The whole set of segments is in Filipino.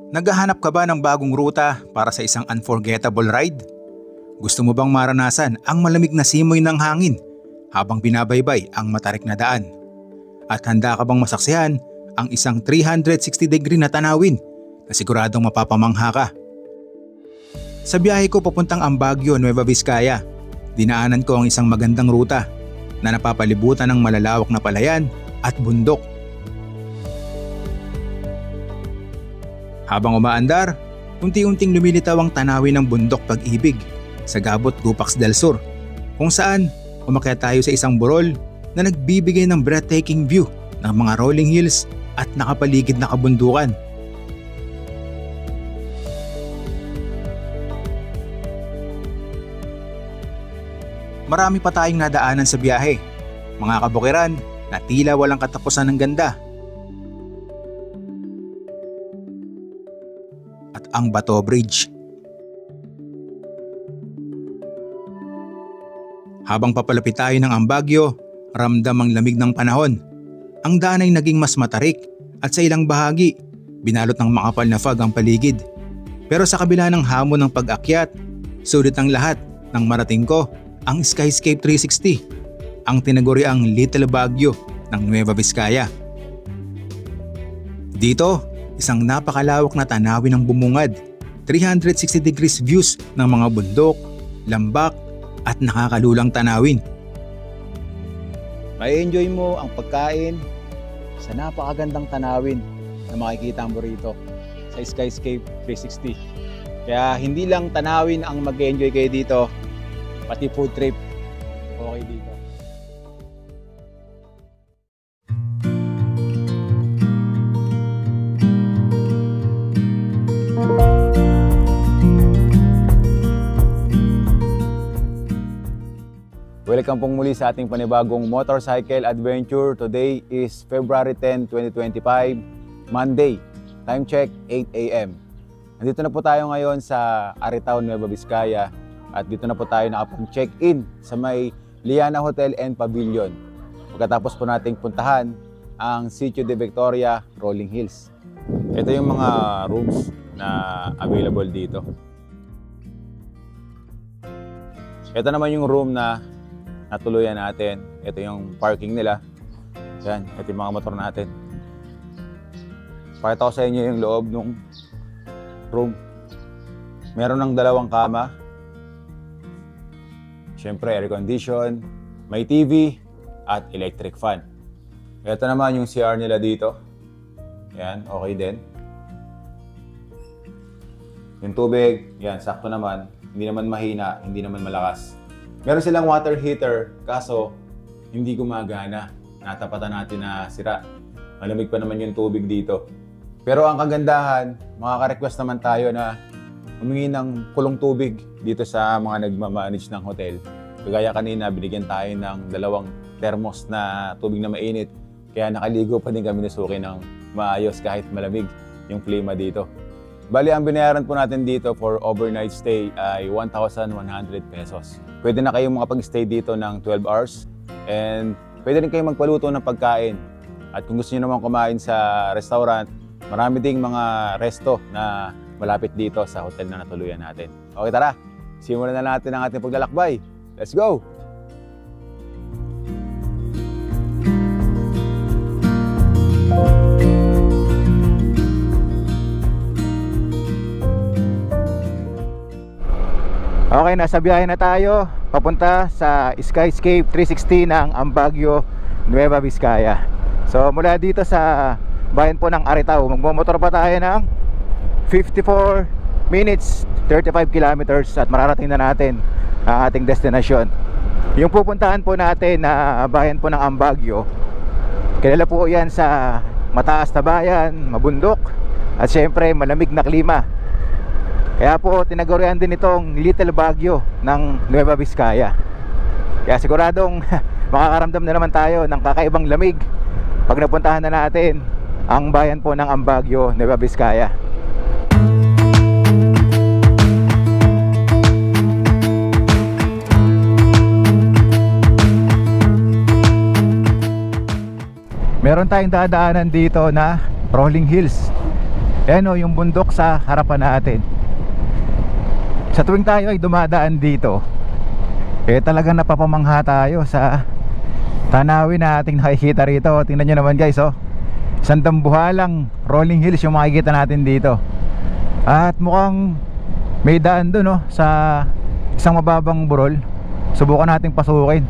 Naghahanap ka ba ng bagong ruta para sa isang unforgettable ride? Gusto mo bang maranasan ang malamig na simoy ng hangin habang binabaybay ang matarik na daan? At handa ka bang masaksihan ang isang 360-degree na tanawin na siguradong mapapamangha ka? Sa biyahe ko papuntang Baguio, Nueva Vizcaya, dinaanan ko ang isang magandang ruta na napapalibutan ng malalawak na palayan at bundok. Habang umaandar, unti-unting lumilitaw ang tanawin ng bundok Pag-ibig sa Gabot Gupacs del Sur, kung saan umakyat tayo sa isang burol na nagbibigay ng breathtaking view ng mga rolling hills at nakapaligid na kabundukan. Marami pa tayong nadaanan sa biyahe, mga kabukiran na tila walang katapusan ng ganda. At ang Bato Bridge. Habang papalapit tayo ng Baguio, ramdam ang lamig ng panahon. Ang daan ay naging mas matarik at sa ilang bahagi, binalot ng makapal na fog ang paligid. Pero sa kabila ng hamon ng pag-akyat, sulit ang lahat ng marating ko ang Skyscape 360, ang tinaguriang Little Baguio ng Nueva Vizcaya. Dito, isang napakalawak na tanawin ng bumungad, 360 degrees views ng mga bundok, lambak at nakakalulang tanawin. Mai-enjoy mo ang pagkain sa napakagandang tanawin na makikita mo rito sa Skyscape 360. Kaya hindi lang tanawin ang mag-enjoy kayo dito, pati food trip okay dito. Welcome pong muli sa ating panibagong motorcycle adventure. Today is February 10, 2025, Monday. Time check, 8 AM. Nandito na po tayo ngayon sa Aritaw, Nueva Vizcaya. At dito na po tayo nakapag-check-in sa may Liana Hotel and Pavilion. Pagkatapos po nating puntahan ang Sitio de Victoria, Rolling Hills. Ito yung mga rooms na available dito. Ito naman yung room na natuluyan natin. Ito yung parking nila. Yan, ito yung mga motor natin. Pakita ko sa inyo yung loob ng room. Meron ng 2 kama. Siyempre, air condition, may TV, at electric fan. Ito naman yung CR nila dito. Yan, okay din. Yung tubig, yan, sakto naman. Hindi naman mahina, hindi naman malakas. Meron silang water heater, kaso hindi gumagana. Natapatan natin na sira. Malamig pa naman yung tubig dito. Pero ang kagandahan, makaka-request naman tayo na humingi ng kulong tubig dito sa mga nagmamanage ng hotel. Kagaya kanina, binigyan tayo ng 2 thermos na tubig na mainit. Kaya nakaligo pa din kami ni Suki ng maayos kahit malamig yung klima dito. Bali, ang binayaran po natin dito for overnight stay ay 1,100 pesos. Pwede na kayong makapag-stay dito ng 12 hours and pwede rin kayong magpaluto ng pagkain. At kung gusto niyo naman kumain sa restaurant, marami ding mga resto na malapit dito sa hotel na natuluyan natin. Okay, tara! Simulan na natin ang ating paglalakbay. Let's go! Okay, nasa biyahe na tayo papunta sa Skyscape 360 ng Baguio, Nueva Vizcaya. So mula dito sa bayan po ng Aritaw, magmomotor pa tayo ng 54 minutes, 35 kilometers at mararating na natin ang ating destinasyon. Yung pupuntahan po natin na bayan po ng Baguio, kilala po yan sa mataas na bayan, mabundok at syempre malamig na klima. Kaya po tinagurian din itong Little Baguio ng Nueva Vizcaya. Kaya siguradong makakaramdam na naman tayo ng kakaibang lamig pag napuntahan na natin ang bayan po ng Baguio, Nueva Vizcaya. Meron tayong dadaanan dito na rolling hills. Ayan o, yung bundok sa harapan natin. Sa tuwing tayo ay dumadaan dito, talagang napapamangha tayo sa tanawin na ating nakikita rito. Tingnan nyo naman guys, isang dambuhalang rolling hills yung makikita natin dito. At mukhang may daan dun sa isang mababang burol. Subukan nating pasukin.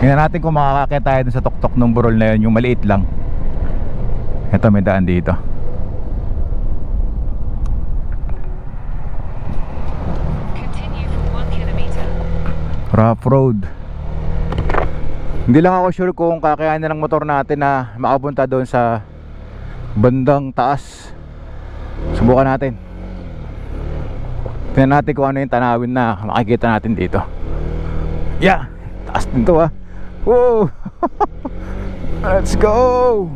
Tingnan natin kung makakakit tayo dun sa tuktok ng burol na yun, yung maliit lang. Ito, may daan dito. Rough road. Hindi lang ako sure kung kakayanin ng motor natin na makapunta doon sa bandang taas. Subukan natin. Tingnan natin kung ano yung tanawin na makikita natin dito. Yeah, taas din to Whoa. Let's go.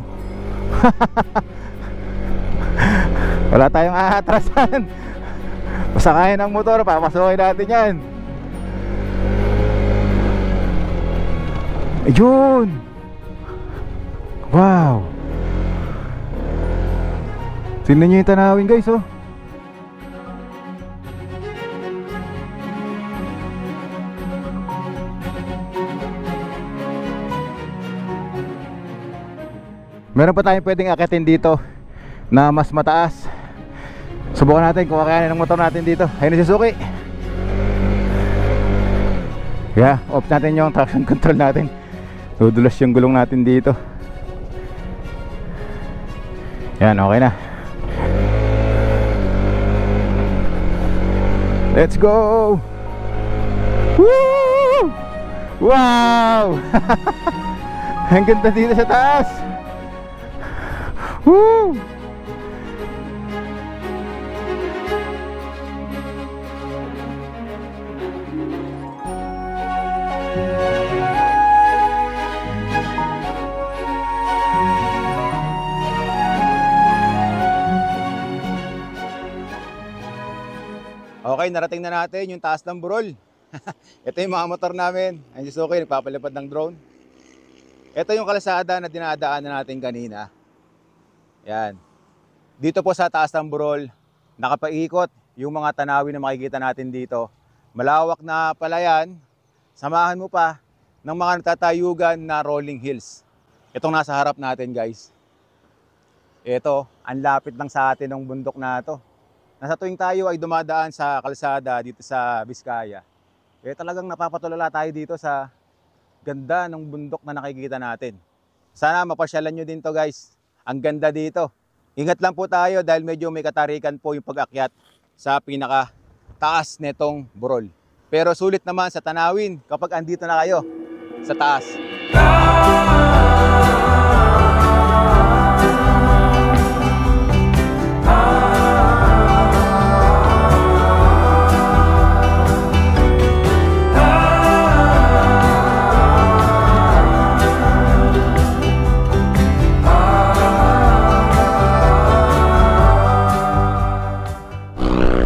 Wala tayong aatrasan. Basta kaya ng motor, papasukin natin yan. Ayun. Wow. Tingnan nyo yung tanawin guys Meron pa tayong pwedeng akitin dito na mas mataas. Subukan natin kung kakayanin ng motor natin dito. Ayun na si Suki. Yeah, off natin yung traction control natin. Dudulas yung gulong natin dito. Yan, okay na. Let's go. Woo! Wow. Ang ganda dito sa taas. Woo! Okay, narating na natin yung taas ng burol. Ito yung mga motor namin. Ang Suki, nagpapalipad ng drone. Ito yung kalsada na dinadaanan natin kanina. Yan. Dito po sa taas ng burol, nakapaikot yung mga tanawin na makikita natin dito. Malawak na palayan. Samahan mo pa ng mga natatayugan na rolling hills. Itong nasa harap natin guys. Ito, ang lapit lang sa atin ng bundok na ito. Nasa tuwing tayo ay dumadaan sa kalsada dito sa Vizcaya, talagang napapatulala tayo dito sa ganda ng bundok na nakikita natin. Sana mapasyalan nyo din to guys. Ang ganda dito. Ingat lang po tayo dahil medyo may katarikan po yung pag-akyat sa pinaka taas netong burol. Pero sulit naman sa tanawin kapag andito na kayo sa taas.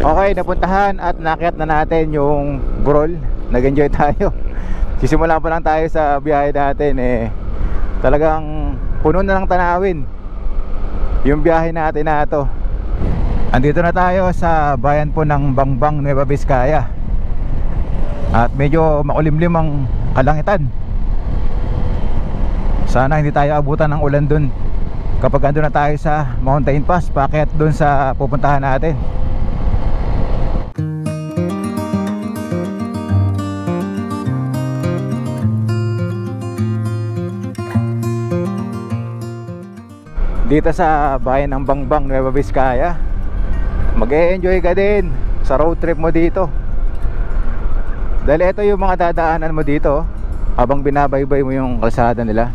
Okay, napuntahan at nakyat na natin yung burol. Nag-enjoy tayo. Sisimula pa lang tayo sa biyahe natin talagang puno na ng tanawin yung biyahe natin na ito. Andito na tayo sa bayan po ng Bangbang, Nueva Vizcaya. At medyo makulimlim ang kalangitan. Sana hindi tayo abutan ng ulan dun kapag andun na tayo sa Mountain Pass, paakyat dun sa pupuntahan natin. Dito sa bayan ng Bangbang, Nueva Vizcaya, mag-e-enjoy ka din sa road trip mo dito. Dahil ito yung mga dadaanan mo dito habang binabaybay mo yung kalsada nila.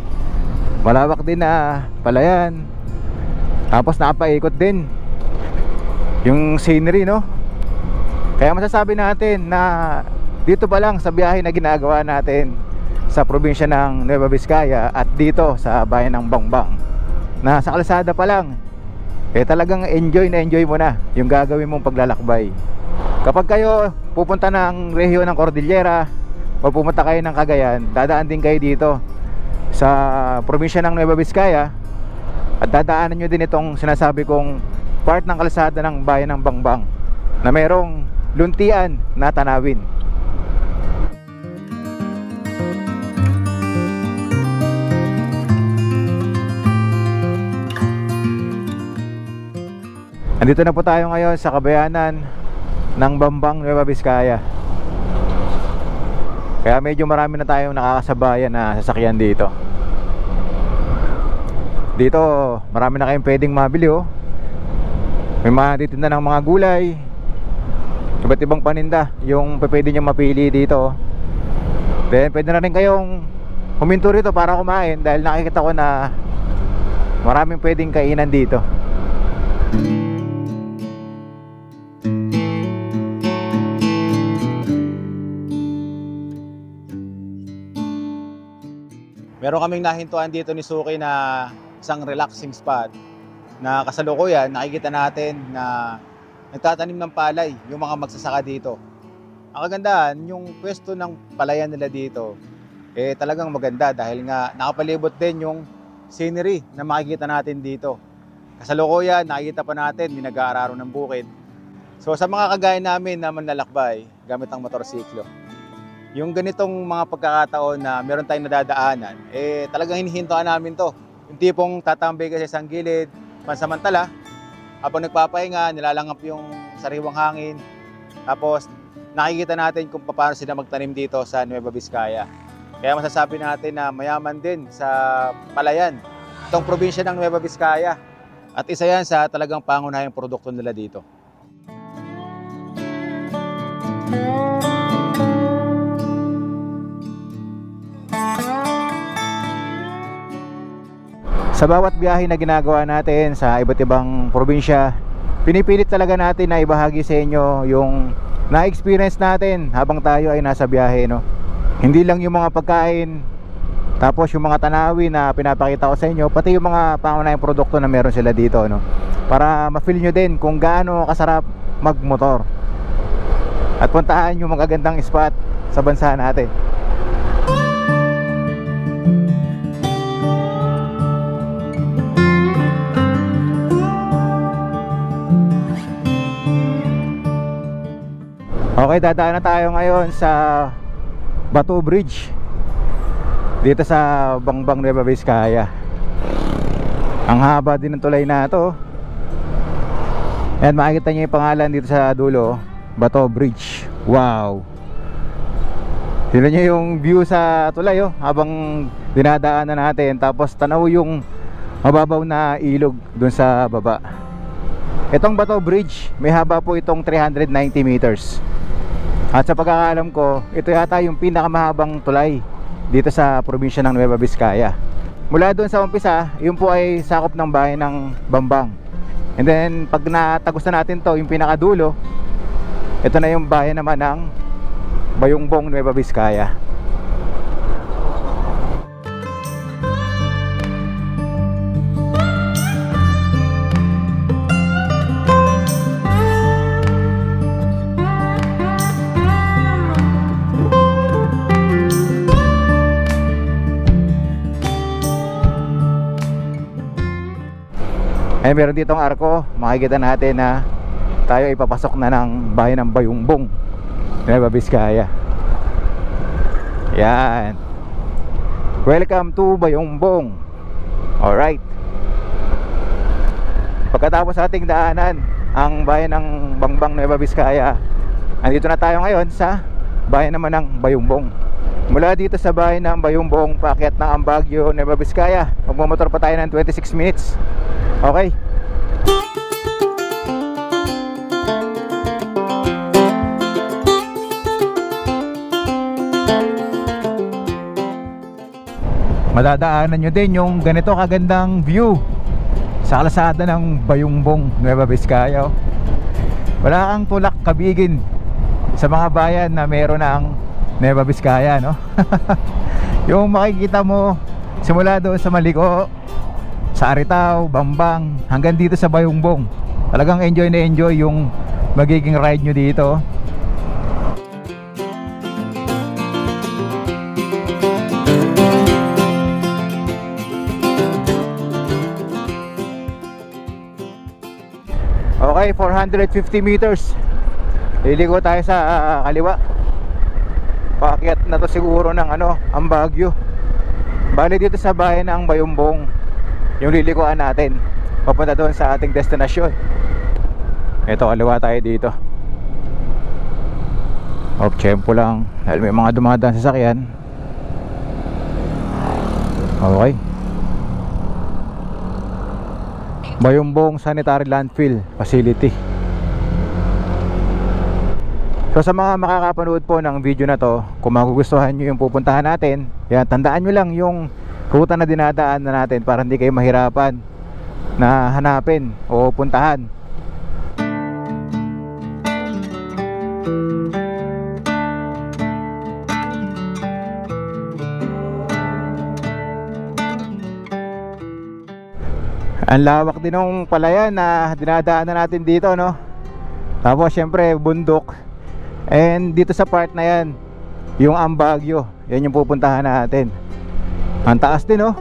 Malawak din na palayan. Tapos nakapaikot din yung scenery, no? Kaya masasabi natin na dito pa lang sa biyahe na ginagawa natin sa probinsya ng Nueva Vizcaya at dito sa bayan ng Bangbang, na sa kalsada pa lang talagang enjoy na enjoy mo na yung gagawin mong paglalakbay. Kapag kayo pupunta ng rehiyon ng Cordillera o pumunta kayo ng Cagayan, dadaan din kayo dito sa probinsya ng Nueva Vizcaya. At dadaanan nyo din itong sinasabi kong part ng kalsada ng bayan ng Bangbang na mayroong luntian na tanawin. Andito na po tayo ngayon sa kabayanan ng Bambang, Nueva Vizcaya. Kaya medyo marami na tayong nakakasabayan na sasakyan dito. Dito marami na kayong pwedeng mabili oh. May mga titinda ng mga gulay, iba't ibang paninda yung pwede nyo mapili dito. Then pwede na rin kayong huminto rito para kumain dahil nakikita ko na maraming pwedeng kainan dito. Meron kaming nahintuan dito ni Suki na isang relaxing spot na kasalukuyan nakikita natin na nagtatanim ng palay yung mga magsasaka dito. Ang kagandahan, yung pwesto ng palayan nila dito talagang maganda dahil nga nakapalibot din yung scenery na makikita natin dito. Kasalukuyan nakikita pa natin may nag-aararo ng bukid. So sa mga kagaya namin na manlalakbay gamit ang motorsiklo, yung ganitong mga pagkakataon na meron tayong nadadaanan, talagang hinihintuan namin to. Yung tipong tatambay ka sa isang gilid, pansamantala, habang nagpapahinga, nilalangap yung sariwang hangin. Tapos nakikita natin kung paano sila magtanim dito sa Nueva Vizcaya. Kaya masasabi natin na mayaman din sa palayan itong probinsya ng Nueva Vizcaya. At isa yan sa talagang pangunahing produkto nila dito. Sa bawat biyahe na ginagawa natin sa iba't ibang probinsya, pinipilit talaga natin na ibahagi sa inyo yung na-experience natin habang tayo ay nasa biyahe, no? Hindi lang yung mga pagkain, tapos yung mga tanawin na pinapakita ko sa inyo, pati yung mga pangunahing produkto na meron sila dito, no? Para ma-feel nyo din kung gaano kasarap magmotor at puntahan yung magagandang spot sa bansa natin. Okay, dadaan na tayo ngayon sa Bato Bridge dito sa Bangbang, Nueva Vizcaya. Ang haba din ng tulay na ito. Ayan, makikita nyo yung pangalan dito sa dulo, Bato Bridge. Wow! Tignan nyo yung view sa tulay oh, habang dinadaanan natin. Tapos tanaw yung mababaw na ilog dun sa baba. Itong Bato Bridge, may haba po itong 390 meters. At sa pagkakaalam ko, ito yata yung pinakamahabang tulay dito sa probinsya ng Nueva Vizcaya. Mula doon sa umpisa, yun po ay sakop ng bayan ng Bambang. And then pag natagos na natin to, yung pinakadulo, ito na yung bayan naman ng Bayungbong, Nueva Vizcaya. Meron ditong arko, makikita natin na tayo ay papasok na ng bayan ng Bayungbong, Nueva Vizcaya. Yan. Welcome to Bayungbong. Alright. Pagkatapos ating daanan ang bayan ng Bangbang, Nueva Vizcaya, andito na tayo ngayon sa bayan naman ng Bayungbong. Mula dito sa bayan ng Bayungbong, paakyat ng Ambagyo, Nueva Vizcaya, magmamotor pa tayo ng 26 minutes. Okay. Madadaanan nyo din yung ganito kagandang view sa kalsada ng Bayungbong, Nueva Vizcaya. Wala kang tulak kabigin sa mga bayan na meron ng Nueva Vizcaya, no? Yung makikita mo simula doon sa Maliko, sa Aritao, Bambang, hanggang dito sa Bayungbong, talagang enjoy na enjoy yung magiging ride nyo dito. Okay, 450 meters. Liliko tayo sa kaliwa. Paakyat na to siguro ng ang Baguio. Bali dito sa bayan ng Bayumbong yung lilikuan natin, papunta doon sa ating destinasyon. Ito, kaliwa tayo dito. Off tempo lang dahil may mga dumadaan sasakyan. Okay. Bayumbong Sanitary Landfill Facility. So sa mga makakapanood po ng video na to, kung magugustuhan nyo yung pupuntahan natin, yan, tandaan nyo lang yung ruta na dinadaan na natin para hindi kayo mahirapan na hanapin o puntahan. Ang lawak din ng palayan na dinadaanan natin dito, no? Tapos syempre bundok. And dito sa part na yan, yung Baguio, yan yung pupuntahan natin. Ang taas din, no?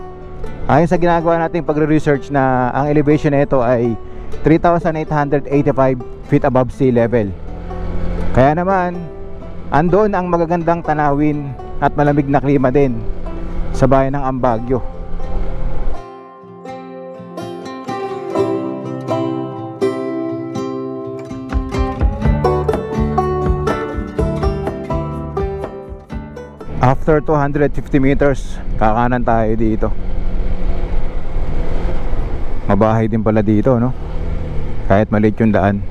Ayon sa ginagawa nating pagre-research na ang elevation nito ay 3,885 feet above sea level. Kaya naman, andon ang magagandang tanawin at malamig na klima din sa bayan ng Baguio. After 250 meters, kakanan tayo dito. Mabahay din pala dito, no? Kahit maliit yung daan.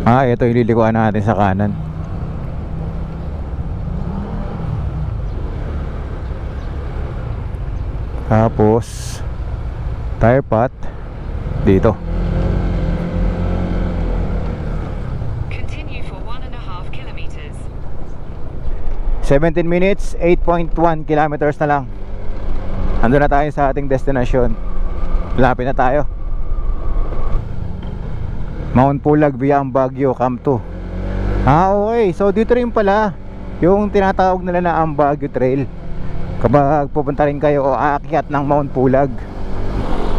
Ito yung lilikuan natin sa kanan. Tapos tire path dito. 17 minutes, 8.1 kilometers na lang. Ando na tayo sa ating destination. Lapit na tayo. Mount Pulag via Baguio, Camp 2. Okay. So dito rin pala yung tinatawag nila na Baguio Trail kapag pupunta rin kayo o aakyat ng Mount Pulag.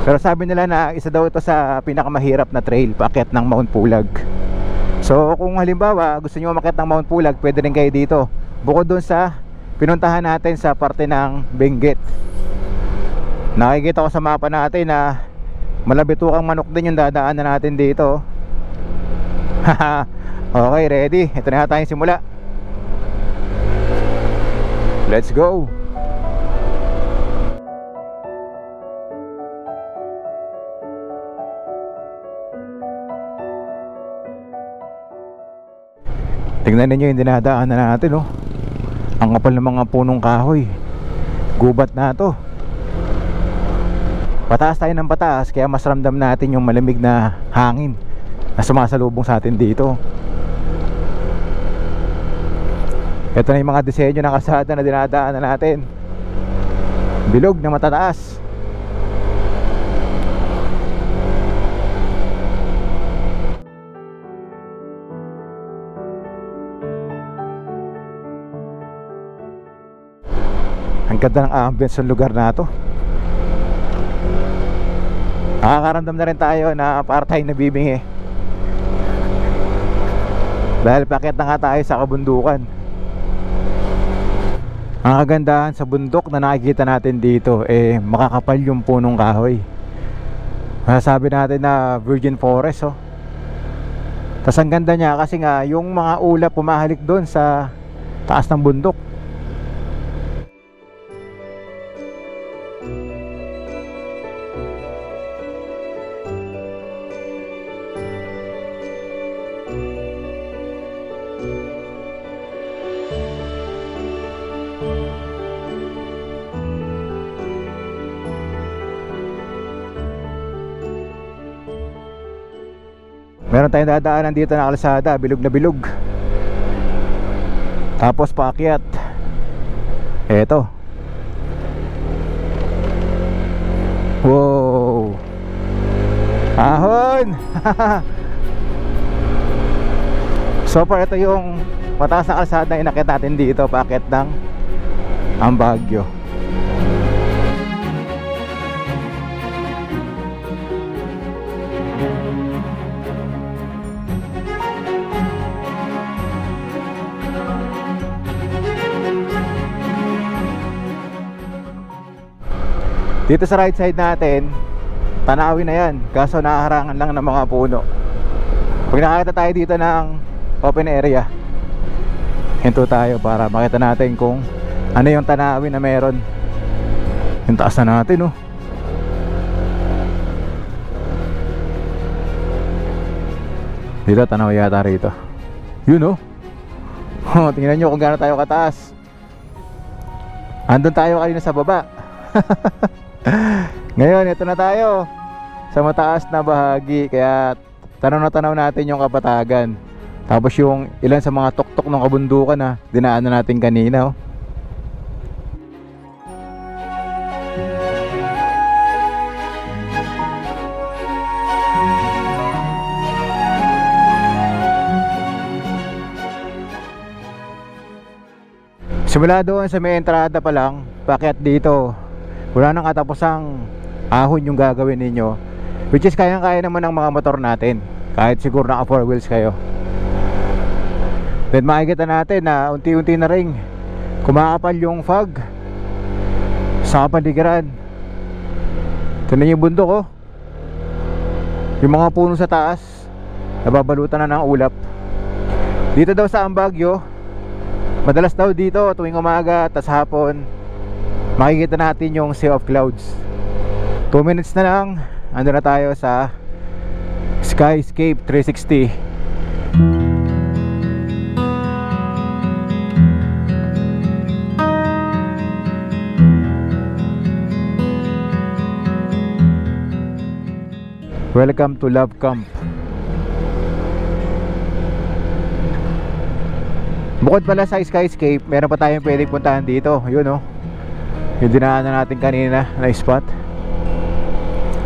Pero sabi nila na isa daw ito sa pinakamahirap na trail, paakyat ng Mount Pulag. So kung halimbawa gusto nyo umakyat ng Mount Pulag, pwede rin kayo dito. Bukod dun sa pinuntahan natin sa parte ng Benguet. Nakikita ko sa mapa natin na malabitukang manok din yung dadaanan natin dito. Okay, ready? Ito na tayong simula. Let's go! Tingnan ninyo yung dinadaanan natin, oh. Ang kapal ng mga punong kahoy. Gubat na to. Pataas tayo ng pataas, kaya mas ramdam natin yung malamig na hangin na sumasalubong sa atin dito. Ito na yung mga disenyo ng kalsada na dinadaanan natin. Bilog na matataas. Ang ganda ng ambience sa lugar na to. Nakakaramdam na rin tayo na para tayo nabibingi. Dahil paket na nga tayo sa kabundukan. Ang kagandahan sa bundok na nakikita natin dito, makakapal yung punong kahoy. Masasabi natin na virgin forest, oh. Tas ang ganda niya kasi nga yung mga ulap pumahalik doon sa taas ng bundok. Meron tayong dadaanan dito na kalsada, bilog na bilog. Tapos paakyat. Eto. Wow. Ahon. So far ito yung mataas na kalsada na inakyat natin dito, paakyat ng Baguio. Dito sa right side natin, tanawin na yan, kaso nakaharangan lang ng mga puno. Pag nakakita tayo dito ng open area, hinto tayo para makita natin kung ano yung tanawin na meron. Yung taas na natin, oh. Dito, tanaw yata rito. Yun, oh. Oh, tingnan nyo kung gaano tayo kataas. Andun tayo kanina sa baba. Ngayon, ito na tayo sa mataas na bahagi. Kaya tanaw na tanaw natin yung kapatagan. Tapos yung ilan sa mga tuktok ng kabundukan na dinaanan natin kanina, oh. Simula doon sa may entrada pa lang, paakyat dito, wala nang katapusang ahon yung gagawin ninyo, which is kayang-kaya naman ng mga motor natin, kahit siguro naka 4 wheels kayo. Then makikita natin na unti-unti na ring kumakapal yung fog sa kapaligiran. Tignan yung bundok, oh. Yung mga puno sa taas nababalutan na ng ulap. Dito daw sa Ambagyo, madalas daw dito tuwing umaga tas hapon makikita natin yung sea of clouds. 2 minutes na lang, ando na tayo sa Skyscape 360. Welcome to Love Camp. Bukod pala sa Skyscape, meron pa tayong pwedeng puntahan dito. Yun, oh, yung dinaanan natin kanina na spot.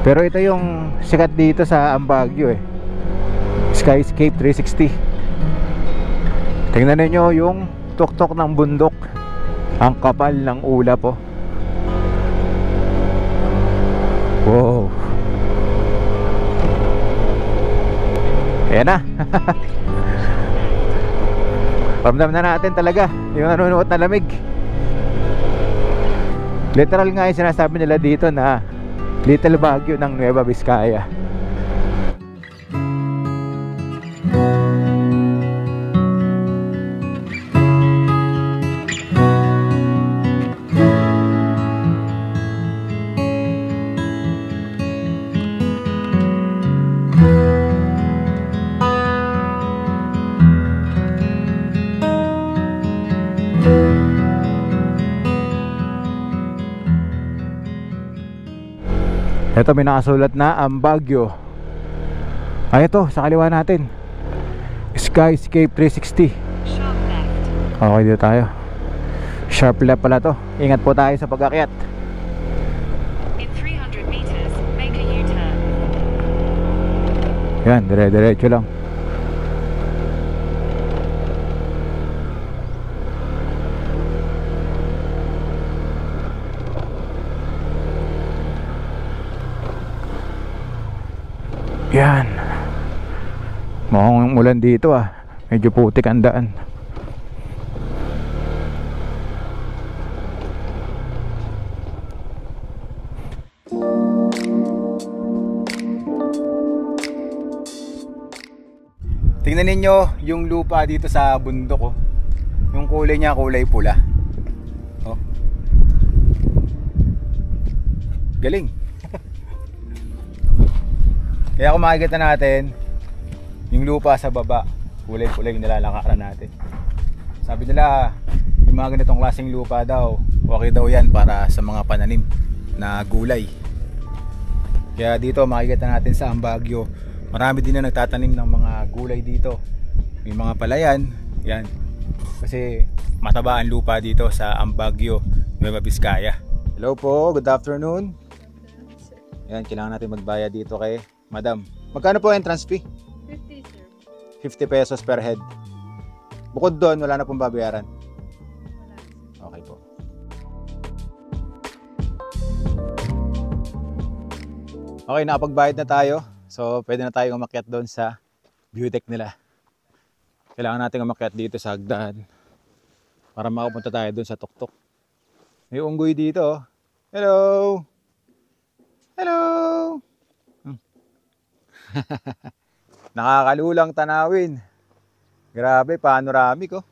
Pero ito yung sikat dito sa Ambagyo, eh, Skyscape 360. Tingnan niyo yung tuktok ng bundok. Ang kapal ng ulap, oh. Wow. Ayan na. Ramdam na natin talaga yung nanunuot na lamig. Literal nga yung sinasabi nila dito na Little Baguio ng Nueva Vizcaya. Ito may nakasulat na Ambagyo. Ay, ito sa kaliwa natin, Skyscape 360. Sharp left. Okay, dito tayo. Sharp left pala to. Ingat po tayo sa pag-akyat. In 300 meters, make a U-turn. Yan, dire-diretso lang. Yan. Mukhang ulan dito, ah. Medyo putik ang daan. Tingnan ninyo yung lupa dito sa bundok, oh. Yung kulay niya kulay pula. Oh. Galing. Kaya kung makikita natin yung lupa sa baba, kulay-kulay yung nilalakaran natin. Sabi nila, yung mga ganitong klaseng lupa daw, okay daw yan para sa mga pananim na gulay. Kaya dito makikita natin sa Ambagyo, marami din na nagtatanim ng mga gulay dito. May mga palayan, yan. Kasi mataba ang lupa dito sa Ambagyo, Nueva Vizcaya. Hello po, good afternoon. Yan, kailangan natin magbayad dito kay Madam. Magkano po entrance fee? 50, sir. 50 pesos per head. Bukod doon, wala na pong babayaran. Okay po. Okay, nakapagbayad na tayo. So, pwede na tayong umakyat doon sa view deck nila. Kailangan natin umakyat dito sa hagdan para makapunta tayo doon sa tuktok. May unggoy dito. Hello! Hello! Nakakalulang tanawin. Grabe, panoramic oh.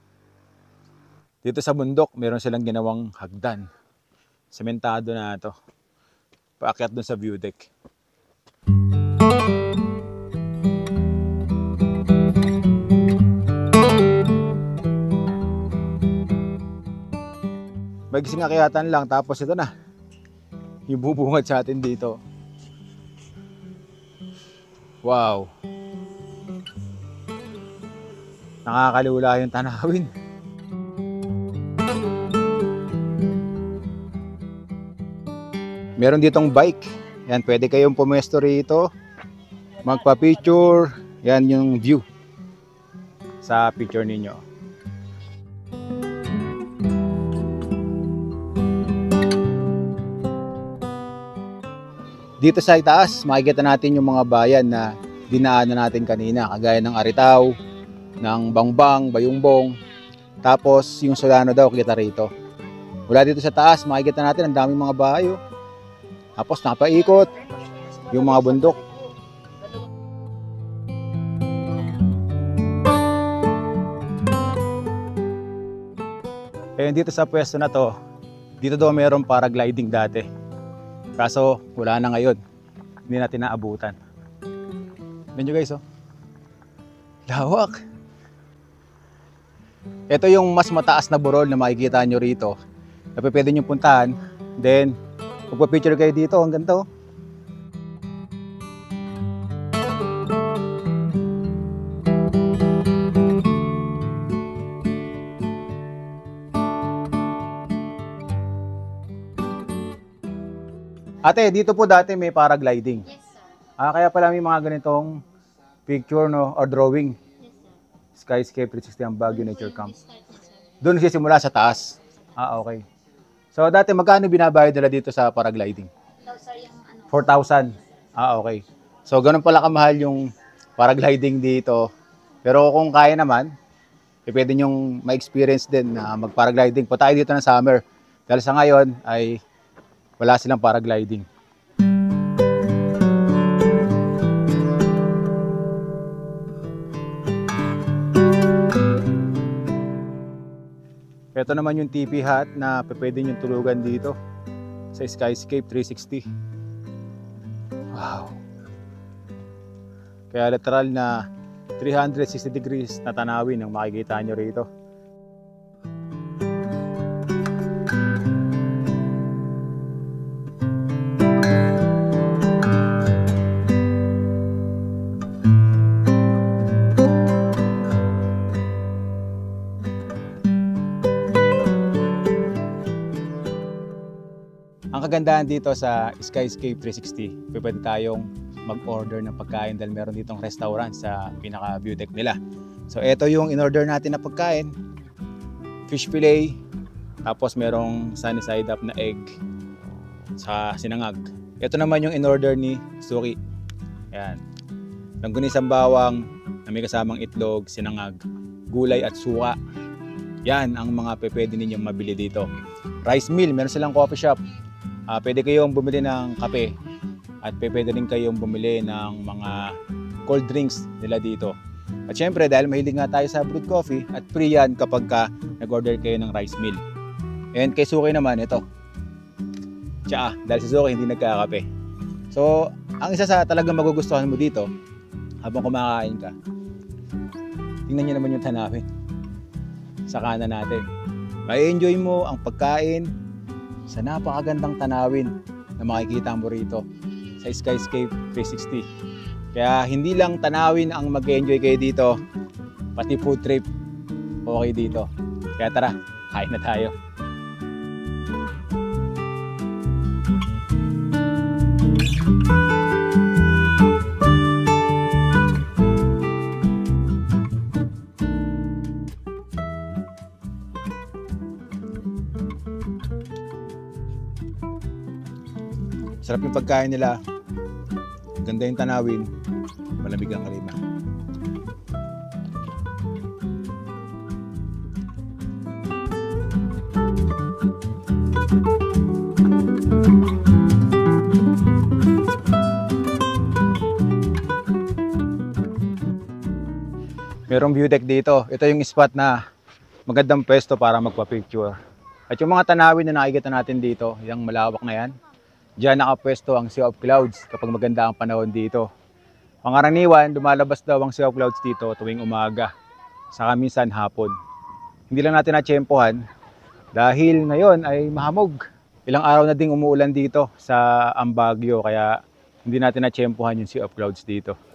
Dito sa bundok, meron silang ginawang hagdan. Sementado na ito. Paakyat dun sa view deck. Magising akyatan lang, tapos ito na. Ibubungad sa atin dito. Wow. Nakakalula yung tanawin. Meron ditong bike. Yan, pwede kayong pumwesto rito. Magpa-picture. Yan yung view sa picture ninyo. Dito sa itaas, makikita natin yung mga bayan na dinaanan natin kanina. Kagaya ng Aritaw, ng Bangbang, Bayungbong. Tapos yung Solano daw, kita rito. Mula dito sa taas, makikita natin ang daming mga bahay. Tapos napaikot yung mga bundok. Kaya dito sa pwesto na to, dito daw mayroong paragliding dati. Kaso wala na ngayon. Hindi natin naabutan. Tignan nyo guys oh. Lawak. Ito yung mas mataas na burol na makikita nyo rito. Na pwede nyo puntahan. Then, magpa-picture kayo dito. Ang ganda oh. Ate, dito po dati may paragliding. Yes, sir. Kaya pala may mga ganitong picture no, or drawing. Yes, sir. Skyscape 360 ang Baguio Nature Camp. Start na, sir. Doon nagsisimula sa taas. Okay. So dati magkano binabayad nila dito sa paragliding? Ito, sir, yung ano. 4,000. Okay. So ganun pala kamahal yung paragliding dito. Pero kung kaya naman, pwede nyong ma-experience din na mag-paragliding. Pa tayo dito ng summer. Dahil sa ngayon ay wala silang paragliding. Ito naman yung TP hut na pwede nyo tulugan dito sa Skyscape 360. Wow! Kaya literal na 360 degrees na tanawin ang makikita nyo rito. Ang kagandahan dito sa Skyscape 360, pwede tayong mag-order ng pagkain dahil meron ditong restaurant sa pinaka-view deck nila. So ito yung in-order natin na pagkain. Fish fillet, tapos merong sunny side up na egg sa sinangag. Ito naman yung in-order ni Suki. Ayan. Langgunisang bawang na may kasamang itlog, sinangag, gulay at suka. Yan ang mga pwede ninyong mabili dito. Rice meal, meron silang coffee shop. Pwede kayong bumili ng kape at pwede rin kayong bumili ng mga cold drinks nila dito. At syempre dahil mahilig nga tayo sa brewed coffee at free yan kapag nag-order kayo ng rice meal. And kay Suki naman ito. Tsaa, dahil si Suki hindi nagkakape. So, ang isa sa talagang magugustuhan mo dito habang kumakain ka, tingnan nyo naman yung tanawin sa kanan natin. May-enjoy mo ang pagkain sa napakagandang tanawin na makikita mo rito sa Skyscape 360. Kaya hindi lang tanawin ang mag-enjoy kayo dito, pati food trip okay dito. Kaya tara, kain na tayo. Sarap yung pagkain nila. Ganda yung tanawin. Malamig ang klima. Merong view deck dito. Ito yung spot na magandang pwesto para magpa-picture. At yung mga tanawin na nakikita natin dito, yung malawak na yan, diyan nakapwesto ang Sea of Clouds kapag maganda ang panahon dito. Pangkaraniwan, lumalabas daw ang Sea of Clouds dito tuwing umaga, saka minsan hapon. Hindi lang natin natsyempohan dahil ngayon ay mahamog. Ilang araw na ding umuulan dito sa Ambagyo kaya hindi natin natsyempohan yung Sea of Clouds dito.